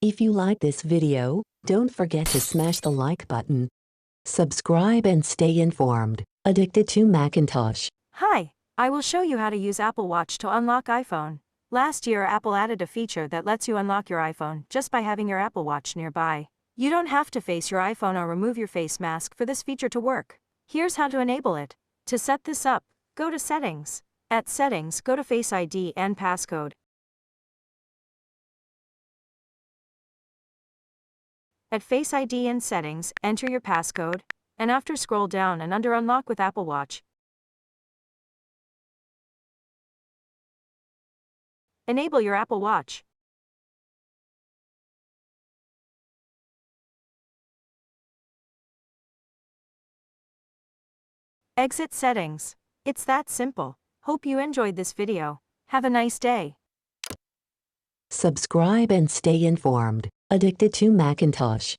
If you like this video, don't forget to smash the like button. Subscribe and stay informed. Addicted to Macintosh. Hi, I will show you how to use Apple Watch to unlock iPhone. Last year Apple added a feature that lets you unlock your iPhone just by having your Apple Watch nearby. You don't have to face your iPhone or remove your face mask for this feature to work. Here's how to enable it. To set this up, go to Settings. At Settings, go to Face ID and Passcode. At Face ID and Settings, enter your passcode, and after scroll down and under Unlock with Apple Watch. Enable your Apple Watch. Exit Settings. It's that simple. Hope you enjoyed this video. Have a nice day. Subscribe and stay informed. Addicted to Macintosh.